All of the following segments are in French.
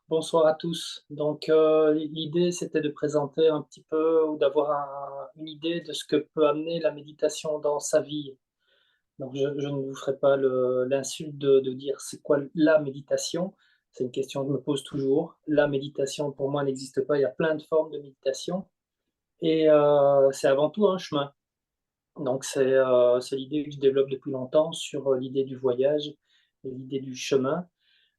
Bonsoir à tous. L'idée, c'était de présenter un petit peu ou d'avoir une idée de ce que peut amener la méditation dans sa vie. Je ne vous ferai pas l'insulte de dire c'est quoi la méditation. C'est une question que je me pose toujours. La méditation, pour moi, n'existe pas. Il y a plein de formes de méditation c'est avant tout un chemin. C'est l'idée que je développe depuis longtemps sur l'idée du voyage et l'idée du chemin.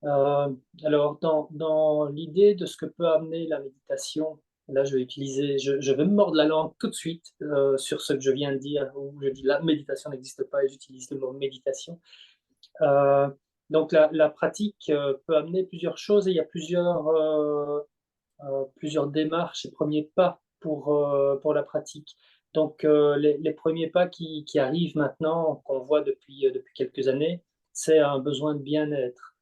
Alors dans l'idée de ce que peut amener la méditation, là je vais me mordre la langue tout de suite, sur ce que je viens de dire où je dis: «La méditation n'existe pas» et j'utilise le mot méditation. Heu, la pratique, peut amener plusieurs choses et il y a plusieurs démarches et premiers pas pour la pratique. Les premiers pas qui arrivent maintenant, qu'on voit depuis quelques années, c'est un besoin de bien-être.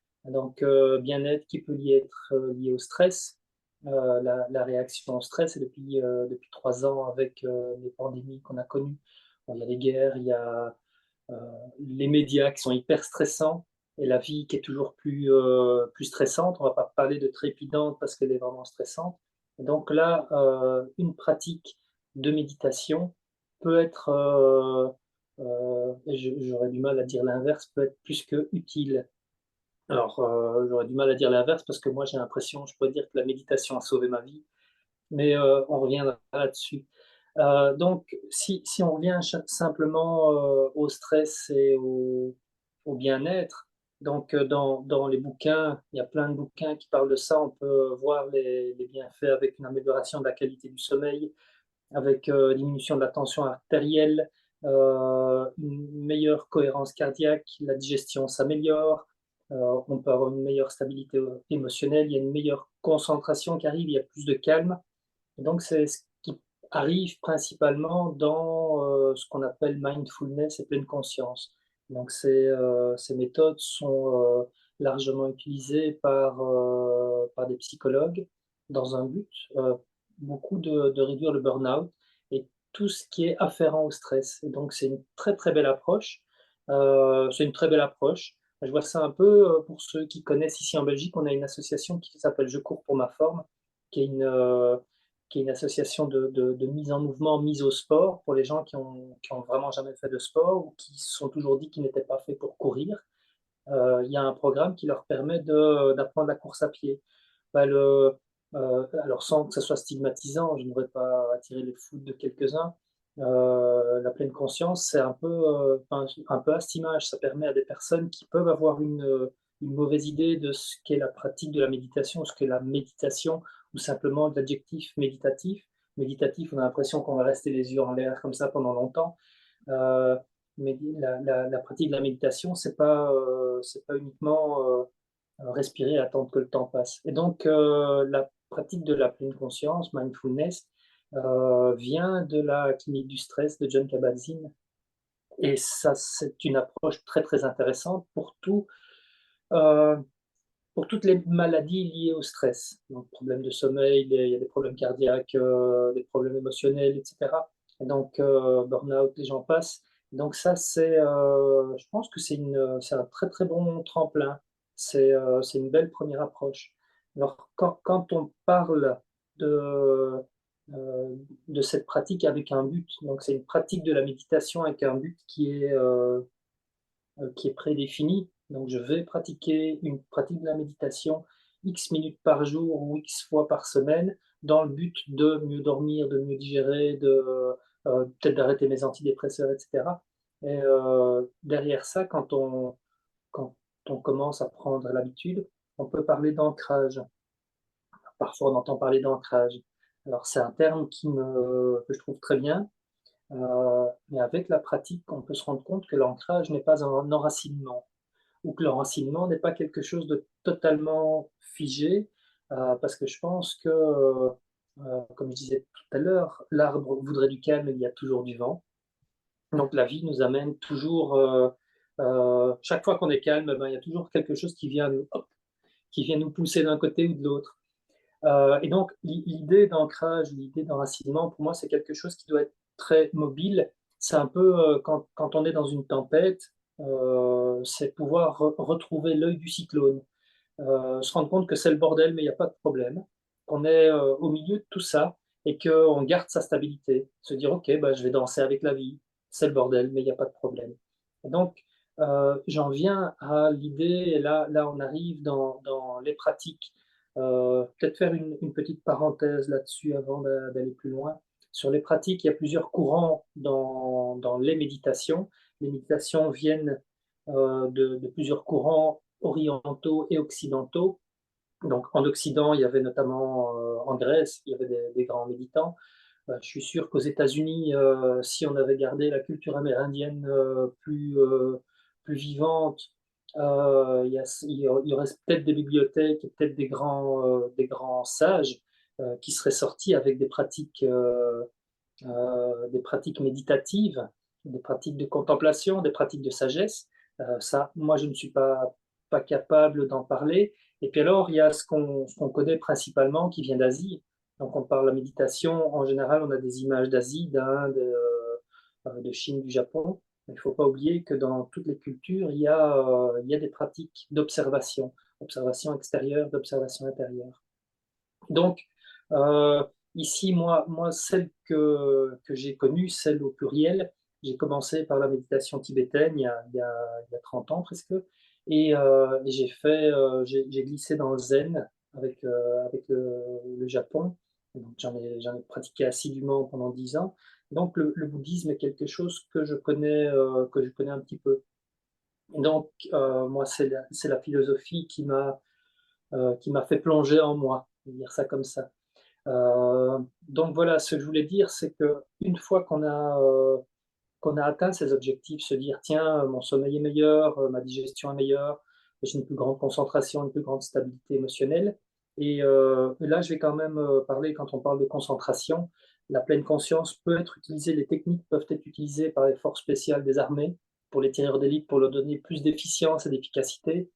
Bien-être qui peut être lié au stress, la réaction au stress et depuis 3 ans avec, les pandémies qu'on a connues. Bon, il y a les guerres, il y a heu, les médias qui sont hyper stressants et la vie qui est toujours plus stressante. On va pas parler de trépidante parce qu'elle est vraiment stressante. Et donc là, une pratique de méditation peut être, et j'aurais du mal à dire l'inverse, peut être plus que utile. J'aurais du mal à dire l'inverse parce que moi j'ai l'impression, je pourrais dire que la méditation a sauvé ma vie, mais on reviendra là-dessus. Si on revient simplement au stress et au bien-être, dans les bouquins, il y a plein de bouquins qui parlent de ça. On peut voir les bienfaits avec une amélioration de la qualité du sommeil, avec diminution de la tension artérielle, une meilleure cohérence cardiaque, la digestion s'améliore, on peut avoir une meilleure stabilité émotionnelle, il y a une meilleure concentration qui arrive, il y a plus de calme. C'est ce qui arrive principalement dans, ce qu'on appelle mindfulness et pleine conscience. Ces méthodes sont, largement utilisées par des psychologues dans un but, beaucoup de réduire le burn-out et tout ce qui est afférent au stress. Et donc c'est une très, très belle approche, c'est une très belle approche. Je vois ça un peu, pour ceux qui connaissent ici en Belgique, on a une association qui s'appelle Je cours pour ma forme, qui est une, heu qui est une association de mise en mouvement, mise au sport pour les gens qui ont vraiment jamais fait de sport ou qui se sont toujours dit qu'ils n'étaient pas faits pour courir. Il y a un programme qui leur permet d'apprendre la course à pied. Bah, alors sans que ça soit stigmatisant, je ne voudrais pas attirer les foudres de quelques-uns, la pleine conscience, c'est un peu, enfin, un peu à cette image. Ça permet à des personnes qui peuvent avoir une mauvaise idée de ce qu'est la pratique de la méditation, ce qu'est la méditation ou simplement de l'adjectif méditatif. Méditatif, on a l'impression qu'on va rester les yeux en l'air comme ça pendant longtemps. Heu, mais la pratique de la méditation, c'est pas uniquement, respirer et attendre que le temps passe. La pratique de la pleine conscience, mindfulness, vient de la clinique du stress de John Kabat-Zinn et ça, c'est une approche très, très intéressante heu, pour toutes les maladies liées au stress. Donc problèmes de sommeil, il y a des problèmes cardiaques, des problèmes émotionnels et cetera. Burn-out et j'en passe. Je pense que c'est un très, très bon tremplin. C'est une belle première approche. Alors quand on parle de, de cette pratique avec un but, donc c'est une pratique de la méditation avec un but qui est prédéfinie. Donc je vais pratiquer une pratique de la méditation X minutes par jour ou X fois par semaine dans le but de mieux dormir, de mieux digérer, peut-être d'arrêter mes antidépresseurs, et cetera. Derrière ça, quand on commence à prendre l'habitude, on peut parler d'ancrage. Parfois, on entend parler d'ancrage. Alors c'est un terme que je trouve très bien, mais avec la pratique, on peut se rendre compte que l'ancrage n'est pas un enracinement ou que l'enracinement n'est pas quelque chose de totalement figé, parce que je pense que, comme je disais tout à l'heure, l'arbre voudrait du calme, il y a toujours du vent. Donc la vie nous amène toujours, chaque fois qu'on est calme, ben, il y a toujours quelque chose qui vient nous hop, qui vient nous pousser d'un côté ou de l'autre. L'idée d'ancrage, l'idée d'enracinement, pour moi, c'est quelque chose qui doit être très mobile. C'est un peu, quand on est dans une tempête, c'est pouvoir retrouver l'œil du cyclone. se rendre compte que c'est le bordel, mais il n'y a pas de problème, qu'on est au milieu de tout ça et qu'on garde sa stabilité. Se dire, OK, bah, je vais danser avec la vie, c'est le bordel, mais il n'y a pas de problème. Et donc, j'en viens à l'idée, et là on arrive dans les pratiques. Peut-être faire une petite parenthèse là-dessus avant d'aller plus loin. Sur les pratiques, il y a plusieurs courants dans les méditations. Les méditations viennent de plusieurs courants orientaux et occidentaux. Donc en Occident, il y avait notamment en Grèce, il y avait des grands méditants. Je suis sûr qu'aux États-Unis, si on avait gardé la culture amérindienne plus vivante, il y aurait peut-être des bibliothèques et peut-être des grands sages qui seraient sortis avec des pratiques méditatives, des pratiques de contemplation, des pratiques de sagesse. Ça, moi, je ne suis pas capable d'en parler. Et puis alors, il y a ce qu'on connaît principalement qui vient d'Asie. Donc, on parle de la méditation. En général, on a des images d'Asie, d'Inde, de Chine, du Japon. Il ne faut pas oublier que dans toutes les cultures, il y a des pratiques d'observation, observation extérieure, d'observation intérieure. Donc, euh, ici, moi, celle que j'ai connue, celle au pluriel, j'ai commencé par la méditation tibétaine il y a 30 ans presque, et j'ai glissé dans le zen avec le Japon. Donc, j'en ai pratiqué assidûment pendant 10 ans. Donc, le bouddhisme est quelque chose que je connais un petit peu. Donc, moi, c'est la philosophie qui m'a fait plonger en moi, on va dire ça comme ça. Donc voilà, ce que je voulais dire, c'est que une fois qu'on a atteint ces objectifs, se dire tiens, mon sommeil est meilleur, ma digestion est meilleure, j'ai une plus grande concentration, une plus grande stabilité émotionnelle. Et là, je vais quand même parler, quand on parle de concentration, la pleine conscience peut être utilisée, les techniques peuvent être utilisées par les forces spéciales des armées, pour les tireurs d'élite, pour leur donner plus d'efficience et d'efficacité.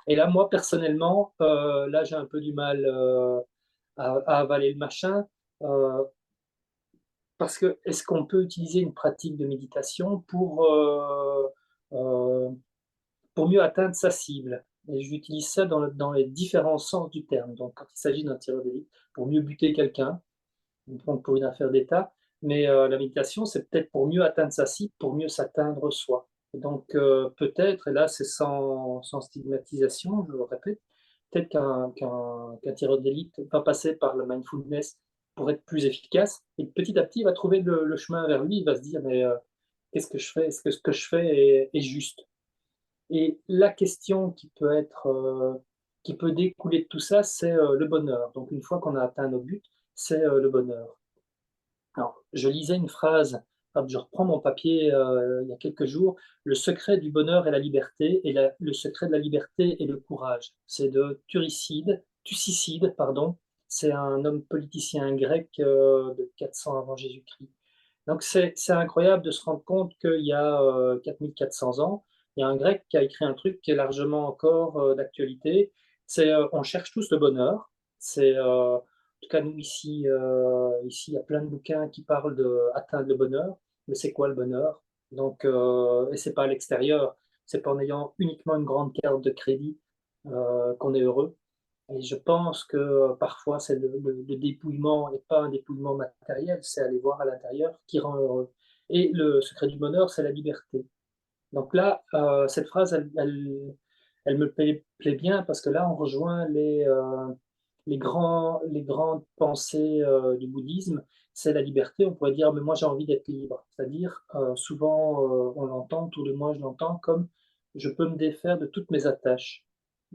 Et là, moi, personnellement, là, j'ai un peu du mal à avaler le machin. euh, Parce que est-ce qu'on peut utiliser une pratique de méditation euh, pour mieux atteindre sa cible? Et j'utilise ça dans les différents sens du terme. Donc, quand il s'agit d'un tireur d'élite, pour mieux buter quelqu'un, donc pour une affaire d'État, mais la méditation, c'est peut-être pour mieux atteindre sa cible, pour mieux s'atteindre soi. Et donc, peut-être, et là, c'est sans stigmatisation, je le répète, peut-être qu'un tireur d'élite va passer par le mindfulness pour être plus efficace, et petit à petit, il va trouver le chemin vers lui, il va se dire, mais qu'est-ce que je fais? Est-ce que ce que je fais est juste? Et la question qui peut découler de tout ça, c'est le bonheur. Donc, une fois qu'on a atteint nos buts, c'est le bonheur. Alors, je lisais une phrase, hop, je reprends mon papier il y a quelques jours. Le secret du bonheur est la liberté, et le secret de la liberté est le courage. C'est de Thucydide, pardon. C'est un homme politicien grec de 400 avant Jésus-Christ. Donc c'est incroyable de se rendre compte qu'il y a 4400 ans, il y a un grec qui a écrit un truc qui est largement encore d'actualité. C'est on cherche tous le bonheur. En tout cas nous ici il y a plein de bouquins qui parlent de atteindre le bonheur. Mais c'est quoi le bonheur? Donc et c'est pas à l'extérieur. C'est pas en ayant uniquement une grande carte de crédit qu'on est heureux. Et je pense que parfois, c'est le dépouillement, et pas un dépouillement matériel, c'est aller voir à l'intérieur qui rend heureux. Et le secret du bonheur, c'est la liberté. Donc là, cette phrase, elle me plaît bien parce que là, on rejoint les grandes pensées du bouddhisme. C'est la liberté. On pourrait dire, mais moi, j'ai envie d'être libre. C'est-à-dire, souvent, on l'entend, tout de moi, je l'entends comme je peux me défaire de toutes mes attaches.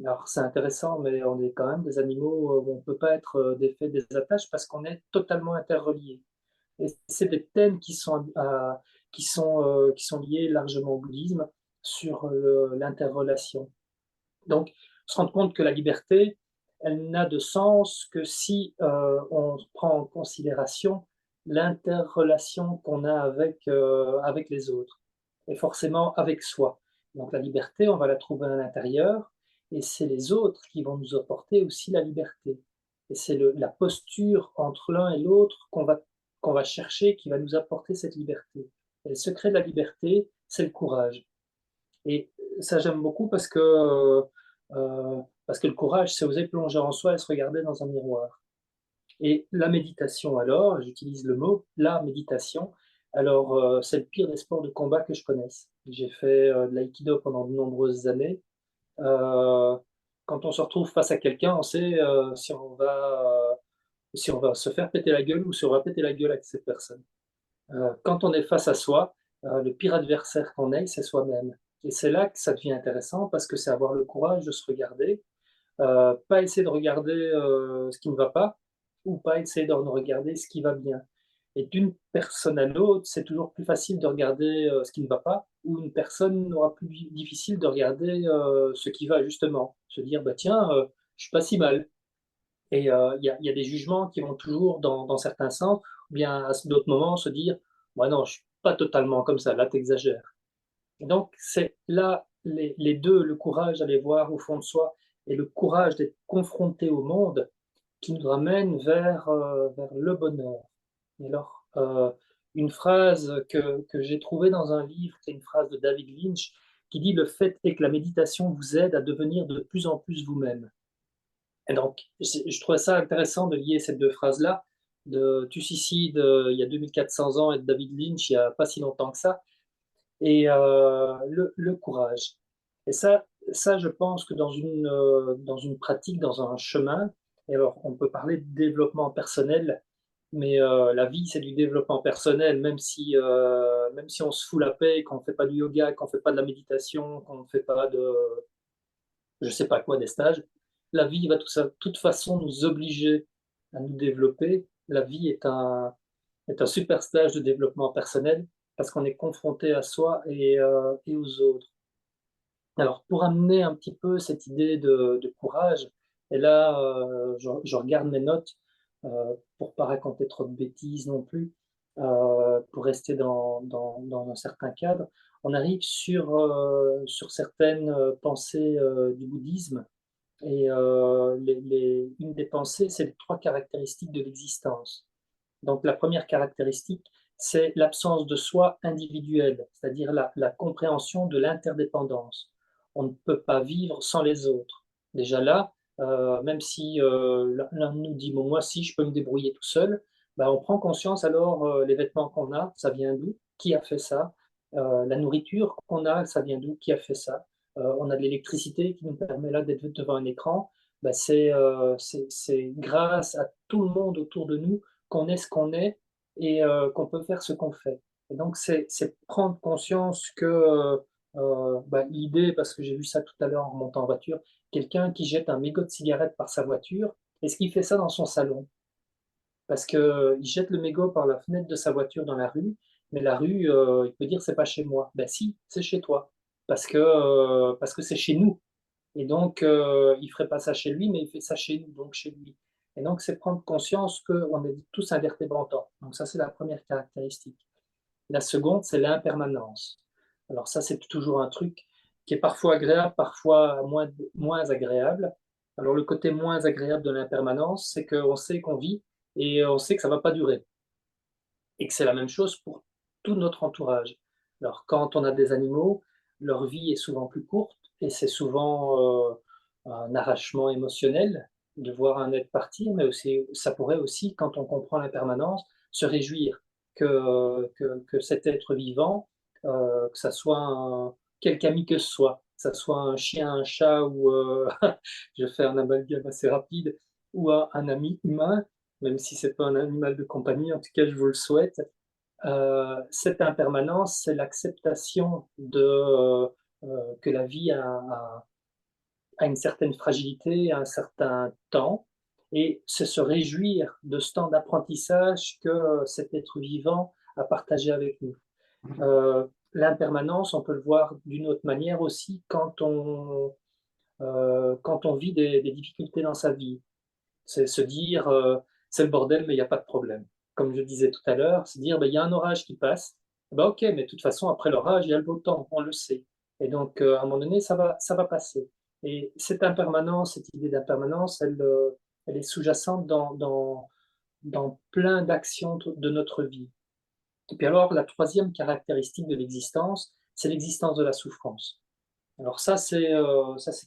Alors, c'est intéressant, mais on est quand même des animaux où on ne peut pas être défait des attaches parce qu'on est totalement interreliés. Et c'est des thèmes qui sont liés largement au bouddhisme sur l'interrelation. Donc, se rendre compte que la liberté, elle n'a de sens que si on prend en considération l'interrelation qu'on a avec les autres et forcément avec soi. Donc la liberté, on va la trouver à l'intérieur et c'est les autres qui vont nous apporter aussi la liberté. Et c'est la posture entre l'un et l'autre qu'on va chercher qui va nous apporter cette liberté. Et le secret de la liberté, c'est le courage. Et ça, j'aime beaucoup parce que parce que le courage, c'est oser plonger en soi et se regarder dans un miroir. Et la méditation alors, j'utilise le mot, la méditation, alors, c'est le pire des sports de combat que je connaisse. J'ai fait, de l'aïkido pendant de nombreuses années. Heu, Quand on se retrouve face à quelqu'un, on sait, si on va se faire péter la gueule ou si on va péter la gueule avec cette personne. Quand on est face à soi, le pire adversaire qu'on ait, c'est soi-même. Et c'est là que ça devient intéressant parce que c'est avoir le courage de se regarder, pas essayer de regarder, ce qui ne va pas ou pas essayer de regarder ce qui va bien. Et d'une personne à l'autre, c'est toujours plus facile de regarder, ce qui ne va pas, ou une personne aura plus difficile de regarder, ce qui va justement. Se dire: «Bah tiens, je suis pas si mal». Et il y a des jugements qui vont toujours dans certains sens, ou bien à d'autres moments se dire: «Bah non, je suis pas totalement comme ça, là tu exagères». Et donc c'est là les 2, le courage d'aller voir au fond de soi et le courage d'être confronté au monde qui nous ramène vers le bonheur. Et alors, une phrase que j'ai trouvée dans un livre, c'est une phrase de David Lynch qui dit: «Le fait est que la méditation vous aide à devenir de plus en plus vous-même». Et donc, je trouvais ça intéressant de lier ces 2 phrases-là, de Thucydide, il y a 2400 ans et de David Lynch, il y a pas si longtemps que ça, et le courage. Et ça je pense que dans une pratique, dans un chemin, et alors on peut parler de développement personnel, mais la vie, c'est du développement personnel, même si on se fout la paix, qu'on ne fait pas du yoga, qu'on ne fait pas de la méditation, qu'on ne fait pas de je sais pas quoi, des stages. La vie va de toute façon nous obliger à nous développer. La vie est un super stage de développement personnel parce qu'on est confronté à soi et aux autres. Alors pour amener un petit peu cette idée de courage, et là, je regarde mes notes, pour pas raconter trop de bêtises non plus, pour rester dans un certain cadre. On arrive sur certaines, pensées, du bouddhisme, et une des pensées, c'est les 3 caractéristiques de l'existence. Donc la première caractéristique, c'est l'absence de soi individuel, c'est-à-dire la compréhension de l'interdépendance. On ne peut pas vivre sans les autres. Déjà là, même si, l'un de nous dit: «Bon, moi, si, je peux me débrouiller tout seul», bah, on prend conscience alors, les vêtements qu'on a, ça vient d'où? Qui a fait ça? La nourriture qu'on a, ça vient d'où? Qui a fait ça? On a de l'électricité qui nous permet là d'être devant un écran, bah, c'est grâce à tout le monde autour de nous qu'on est ce qu'on est, et qu'on peut faire ce qu'on fait. Et donc c'est prendre conscience que, bah, l'idée, parce que j'ai vu ça tout à l'heure en remontant en voiture, quelqu'un qui jette un mégot de cigarette par sa voiture, est-ce qu'il fait ça dans son salon? Parce qu'il jette le mégot par la fenêtre de sa voiture dans la rue, mais la rue, il peut dire: «C'est pas chez moi». Ben si, c'est chez toi, parce que c'est chez nous. Et donc, il ferait pas ça chez lui, mais il fait ça chez nous, donc chez lui. Et donc, c'est prendre conscience qu'on est tous indépendants. Donc ça, c'est la première caractéristique. La seconde, c'est l'impermanence. Alors ça, c'est toujours un truc qui est parfois agréable, parfois moins agréable. Alors le côté moins agréable de l'impermanence, c'est qu'on sait qu'on vit et on sait que ça va pas durer, et que c'est la même chose pour tout notre entourage. Alors quand on a des animaux, leur vie est souvent plus courte et c'est souvent, un arrachement émotionnel de voir un être partir, mais aussi ça pourrait aussi, quand on comprend l'impermanence, se réjouir que cet être vivant, que ça soit quelque ami que ce soit, que ça soit un chien, un chat ou, je fais un amalgame assez rapide, ou un ami humain, même si c'est pas un animal de compagnie, en tout cas je vous le souhaite. Cette impermanence, c'est l'acceptation que la vie a une certaine fragilité, un certain temps, et c'est se réjouir de ce temps d'apprentissage que cet être vivant a partagé avec nous. L'impermanence, on peut le voir d'une autre manière aussi quand on vit des difficultés dans sa vie. C'est se dire, «C'est le bordel, mais il y a pas de problème». Comme je disais tout à l'heure, se dire: «Bah, il y a un orage qui passe». Bah, OK, mais de toute façon, après l'orage, il y a le beau temps, on le sait. Et donc, à un moment donné, ça va passer. Et cette impermanence, cette idée d'impermanence, elle est sous-jacente dans plein d'actions de notre vie. Et puis alors, la troisième caractéristique de l'existence, c'est l'existence de la souffrance. Alors ça, c'est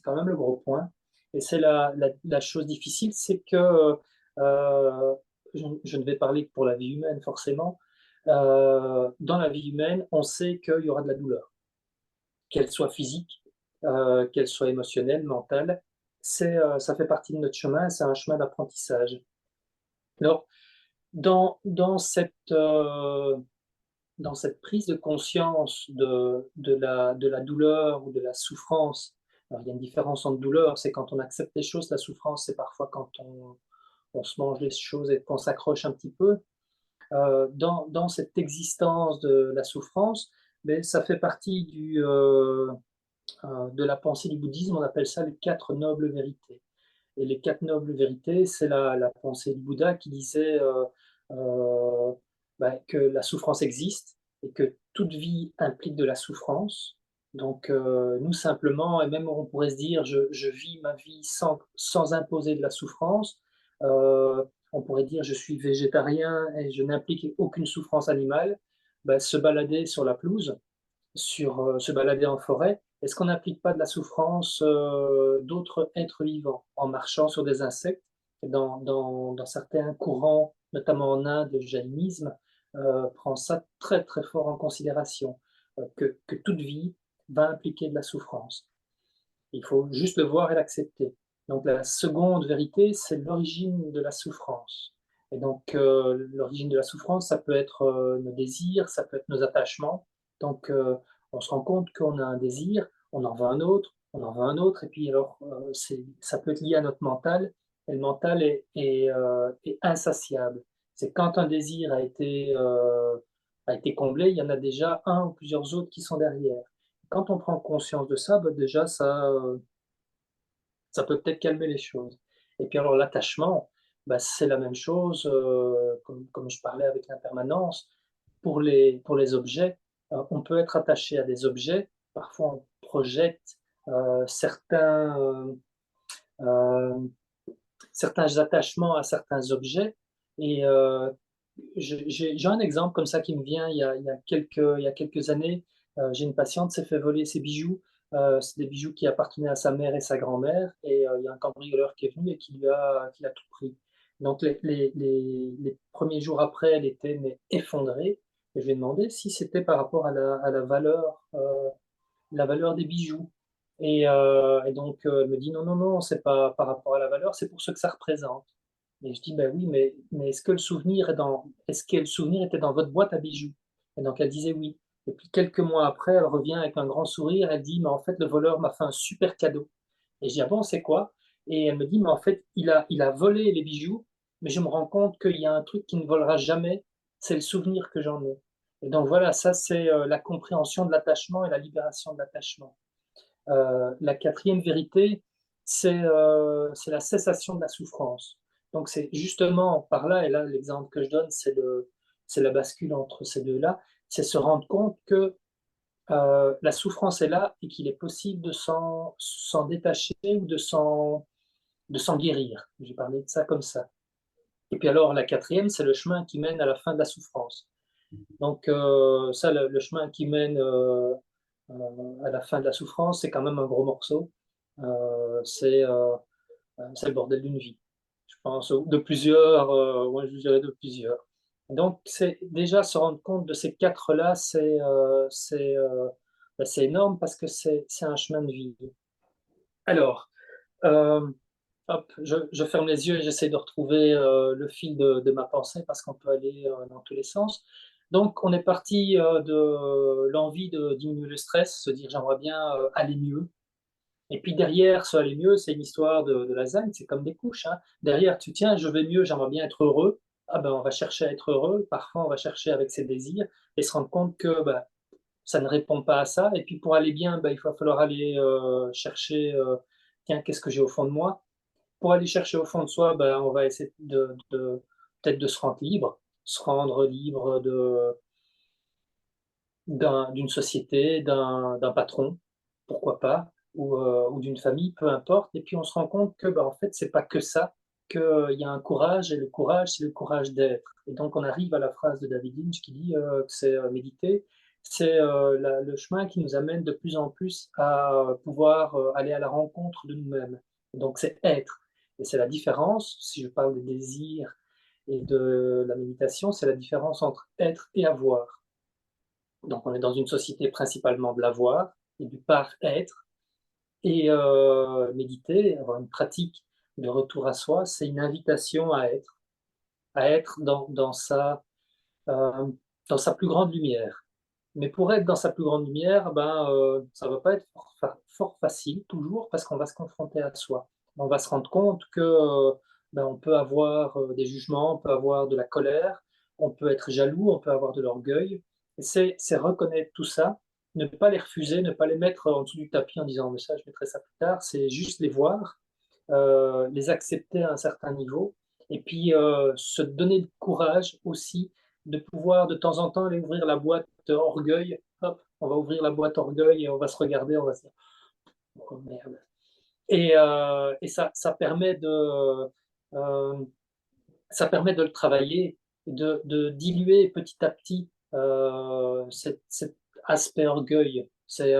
quand même le gros point et c'est la chose difficile, c'est que, je ne vais parler que pour la vie humaine forcément. Dans la vie humaine, on sait qu'il y aura de la douleur, qu'elle soit physique, qu'elle soit émotionnelle, mentale. Ça fait partie de notre chemin, c'est un chemin d'apprentissage. Alors dans dans cette prise de conscience de la douleur ou de la souffrance, alors il y a une différence entre douleur, c'est quand on accepte les choses, la souffrance, c'est parfois quand on se mange les choses et qu'on s'accroche un petit peu. Dans cette existence de la souffrance, mais ça fait partie de la pensée du bouddhisme, on appelle ça les quatre nobles vérités. Et les quatre nobles vérités, c'est la pensée du Bouddha qui disait euh, que la souffrance existe et que toute vie implique de la souffrance. Donc nous simplement, et même on pourrait se dire, je vis ma vie sans imposer de la souffrance. On pourrait dire, je suis végétarien et je n'implique aucune souffrance animale. Se balader sur la pelouse, se balader en forêt, est-ce qu'on n'applique pas de la souffrance d'autres êtres vivants en marchant sur des insectes? Dans certains courants, notamment en Inde, le jaïnisme prend ça très très fort en considération, que toute vie va impliquer de la souffrance. Il faut juste le voir et l'accepter. Donc la seconde vérité, c'est l'origine de la souffrance. Et donc l'origine de la souffrance, ça peut être nos désirs, ça peut être nos attachements. Donc on se rend compte qu'on a un désir, on en veut un autre, on en veut un autre, et puis alors ça peut être lié à notre mental, et le mental est insatiable. C'est quand un désir a été comblé, il y en a déjà un ou plusieurs autres qui sont derrière. Quand on prend conscience de ça, déjà, ça peut peut-être calmer les choses. Et puis alors l'attachement, c'est la même chose, comme je parlais avec l'impermanence. Pour les objets, on peut être attaché à des objets. Parfois, on projette certains, certains attachements à certains objets. Et j'ai un exemple comme ça qui me vient il y a quelques années. J'ai une patiente s'est fait voler ses bijoux. C'est des bijoux qui appartenaient à sa mère et sa grand-mère. Et il y a un cambrioleur qui est venu et qui a tout pris. Donc les premiers jours après, elle était mais effondrée. Et je lui ai demandé si c'était par rapport à la valeur des bijoux. Et donc, elle me dit: «Non, non, non, c'est pas par rapport à la valeur, c'est pour ce que ça représente». Et je dis: «Ben oui, mais est-ce que le souvenir était dans votre boîte à bijoux?» Et donc elle disait: «Oui». Et puis quelques mois après, elle revient avec un grand sourire, elle dit: «Mais en fait, le voleur m'a fait un super cadeau». Et je dis: «Ah bon, c'est quoi?» Et elle me dit: «Mais en fait, il a volé les bijoux, mais je me rends compte qu'il y a un truc qui ne volera jamais, c'est le souvenir que j'en ai». Et donc voilà, ça c'est, la compréhension de l'attachement et la libération de l'attachement. La quatrième vérité, c'est la cessation de la souffrance. Donc c'est justement par là, et là l'exemple que je donne, c'est la bascule entre ces deux-là, c'est se rendre compte que la souffrance est là et qu'il est possible de s'en détacher ou de s'en guérir. J'ai parlé de ça comme ça. Et puis alors la quatrième, c'est le chemin qui mène à la fin de la souffrance. Donc ça, le chemin qui mène à la fin de la souffrance, c'est quand même un gros morceau. C'est le bordel d'une vie. Je pense de plusieurs, ouais, je dirais de plusieurs. Donc, c'est déjà se rendre compte de ces quatre-là, c'est énorme parce que c'est un chemin de vie. Alors, euh, hop, je ferme les yeux et j'essaie de retrouver le fil de ma pensée parce qu'on peut aller dans tous les sens. Donc, on est parti de l'envie de diminuer le stress, se dire j'aimerais bien aller mieux. Et puis derrière, ça aller mieux, c'est une histoire de lasagne, c'est comme des couches, hein. Derrière, tu tiens, je vais mieux, j'aimerais bien être heureux. Ah ben, on va chercher à être heureux. Parfois, on va chercher avec ses désirs et se rendre compte que ça ne répond pas à ça. Et puis pour aller bien, il va falloir aller chercher, tiens, qu'est-ce que j'ai au fond de moi? Pour aller chercher au fond de soi, on va essayer peut-être de se rendre libre d'une société, d'un patron, pourquoi pas, ou d'une famille, peu importe. Et puis on se rend compte que, en fait, c'est pas que ça, qu'il y a un courage, et le courage, c'est le courage d'être. Et donc on arrive à la phrase de David Lynch qui dit que c'est méditer. C'est le chemin qui nous amène de plus en plus à pouvoir aller à la rencontre de nous-mêmes. Donc c'est être. Et c'est la différence, si je parle des désirs et de la méditation, c'est la différence entre être et avoir. Donc on est dans une société principalement de l'avoir et du par-être. Et méditer, avoir une pratique de retour à soi, c'est une invitation à être dans sa plus grande lumière. Mais pour être dans sa plus grande lumière, ben, ça va pas être fort facile toujours parce qu'on va se confronter à soi. On va se rendre compte que, ben, on peut avoir, des jugements, on peut avoir de la colère, on peut être jaloux, on peut avoir de l'orgueil et c'est reconnaître tout ça, ne pas les refuser, ne pas les mettre en dessous du tapis en disant: «Mais ça, je mettrai ça plus tard». C'est juste les voir, les accepter à un certain niveau et puis, se donner le courage aussi de pouvoir de temps en temps aller ouvrir la boîte orgueil. Hop, on va ouvrir la boîte orgueil et on va se regarder, on va se dire: «Oh merde» et ça permet hem, ça permet de le travailler, de diluer petit à petit, cet aspect orgueil. C'est,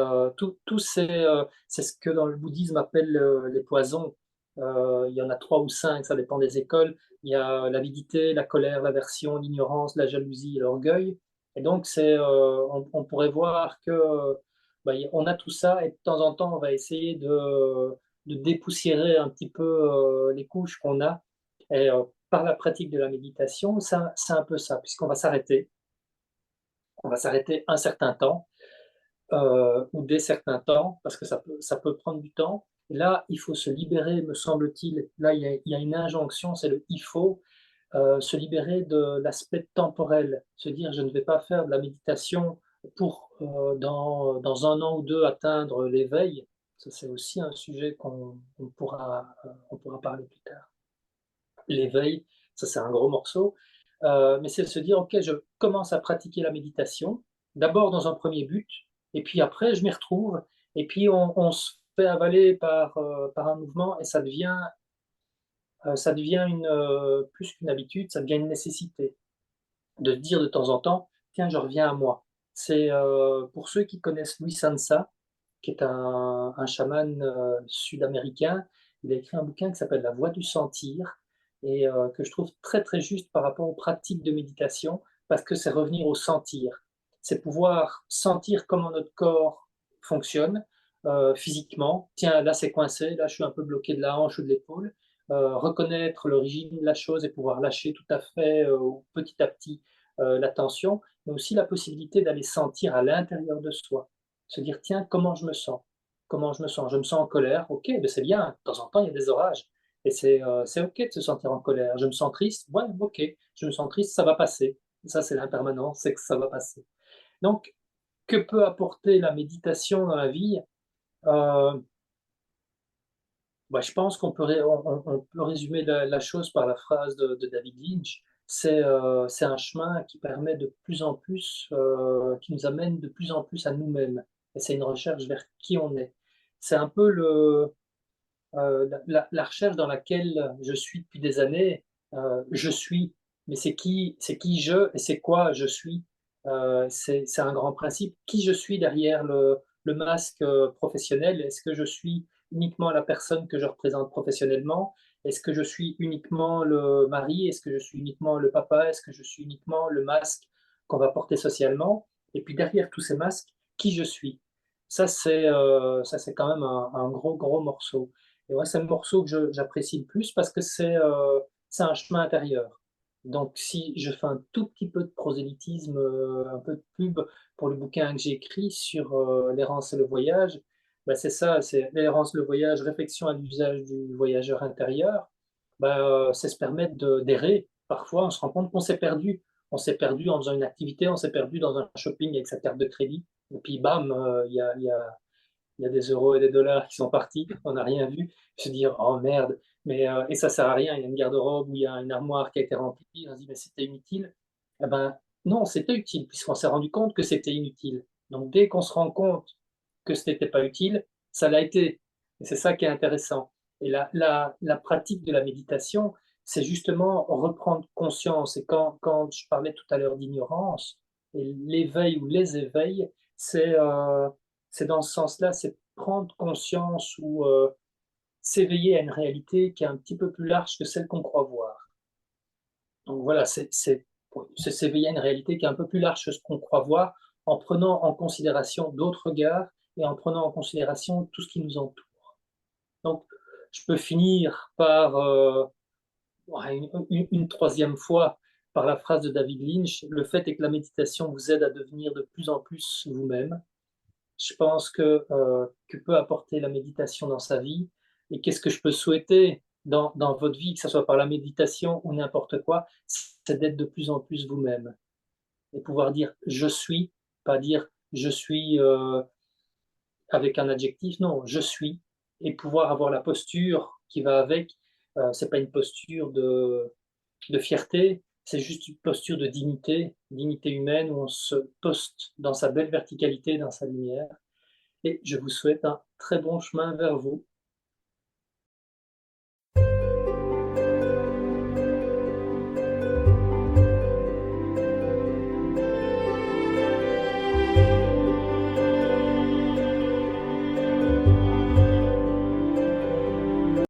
c'est ce que dans le bouddhisme appelle, les poisons. Il y en a 3 ou 5, ça dépend des écoles. Il y a l'avidité, la colère, l'aversion, l'ignorance, la jalousie et l'orgueil et donc on pourrait voir que, bah, on a tout ça et de temps en temps, on va essayer de dépoussiérer un petit peu, les couches qu'on a et par la pratique de la méditation, ça c'est un peu ça, puisqu'on va s'arrêter. On va s'arrêter un certain temps, ou des certains temps, parce que ça peut prendre du temps. Là, il faut se libérer, me semble-t-il. Là, il y a une injonction, c'est le «il faut», se libérer de l'aspect temporel. Se dire: «Je ne vais pas faire de la méditation pour, dans 1 an ou 2 atteindre l'éveil». Ça, c'est aussi un sujet on pourra parler plus tard. L'éveil, ça c'est un gros morceau, mais c'est de se dire: «OK, je commence à pratiquer la méditation, d'abord dans un premier but et puis après je m'y retrouve et puis on se fait avaler par un mouvement et ça devient plus qu'une habitude, ça devient une nécessité». De se dire de temps en temps: «Tiens, je reviens à moi». C'est, pour ceux qui connaissent Luis Sansa, qui est un chaman, sud-américain. Il a écrit un bouquin qui s'appelle La Voix du sentir et que je trouve très, très juste par rapport aux pratiques de méditation, parce que c'est revenir au sentir. C'est pouvoir sentir comment notre corps fonctionne, physiquement. Tiens, là, c'est coincé, là, je suis un peu bloqué de la hanche ou de l'épaule. Reconnaître l'origine de la chose et pouvoir lâcher tout à fait, petit à petit, la tension, mais aussi la possibilité d'aller sentir à l'intérieur de soi. Se dire: «Tiens, comment je me sens? Comment je me sens? Je me sens en colère, OK, beh, c'est bien, de temps en temps, il y a des orages et c'est OK de se sentir en colère. Je me sens triste, ouais, OK, je me sens triste, ça va passer». Ça, c'est l'impermanence, c'est que ça va passer. Donc que peut apporter la méditation dans la vie? Heu, Bah, je pense qu'on peut résumer la chose par la phrase de David Lynch. C'est un chemin qui permet de plus en plus, qui nous amène de plus en plus à nous-mêmes et c'est une recherche vers qui on est. C'est un peu la recherche dans laquelle je suis depuis des années, je suis, mais c'est qui je et c'est quoi je suis? C'est un grand principe. Qui je suis derrière le masque, professionnel? Est-ce que je suis uniquement la personne que je représente professionnellement? Est-ce que je suis uniquement le mari? Est-ce que je suis uniquement le papa? Est-ce que je suis uniquement le masque qu'on va porter socialement? Et puis derrière tous ces masques, qui je suis? Ça c'est quand même un gros, gros morceau. Et ouais, c'est le morceau que j'apprécie le plus parce que c'est un chemin intérieur. Donc si je fais un tout petit peu de prosélytisme, un peu de pub pour le bouquin que j'ai écrit sur, l'errance et le voyage, bah, c'est ça, c'est l'errance, le voyage, réflexion à l'usage du voyageur intérieur. Bah, c'est se permettre d'errer. Parfois, on se rend compte qu'on s'est perdu. On s'est perdu en faisant une activité, on s'est perdu dans un shopping avec sa carte de crédit et puis bam, il y a des euros et des dollars qui sont partis, on n'a rien vu. Se dire: «Oh merde», mais et ça sert à rien, il y a une garde-robe ou il y a une armoire qui a été remplie, on se dit: «Mais c'était inutile». Eh ben, non, c'était utile puisqu'on s'est rendu compte que c'était inutile. Donc dès qu'on se rend compte que ce n'était pas utile, ça l'a été et c'est ça qui est intéressant et la pratique de la méditation, c'est justement reprendre conscience et quand je parlais tout à l'heure d'ignorance, Et l'éveil ou les éveils, c'est dans ce sens-là, c'est prendre conscience ou s'éveiller à une réalité qui est un petit peu plus large que celle qu'on croit voir. Donc voilà, c'est s'éveiller à une réalité qui est un peu plus large que ce qu'on croit voir, en prenant en considération d'autres regards et en prenant en considération tout ce qui nous entoure. Donc, je peux finir par ouais, une troisième fois par la phrase de David Lynch: le fait est que la méditation vous aide à devenir de plus en plus vous-même. Je pense que peut apporter la méditation dans sa vie, et qu'est-ce que je peux souhaiter dans votre vie, que ce soit par la méditation ou n'importe quoi, c'est d'être de plus en plus vous-même et pouvoir dire je suis, pas dire je suis avec un adjectif, non, je suis, et pouvoir avoir la posture qui va avec. C'est pas une posture de fierté, c'est juste une posture de dignité, dignité humaine, où on se poste dans sa belle verticalité, dans sa lumière. Et je vous souhaite un très bon chemin vers vous.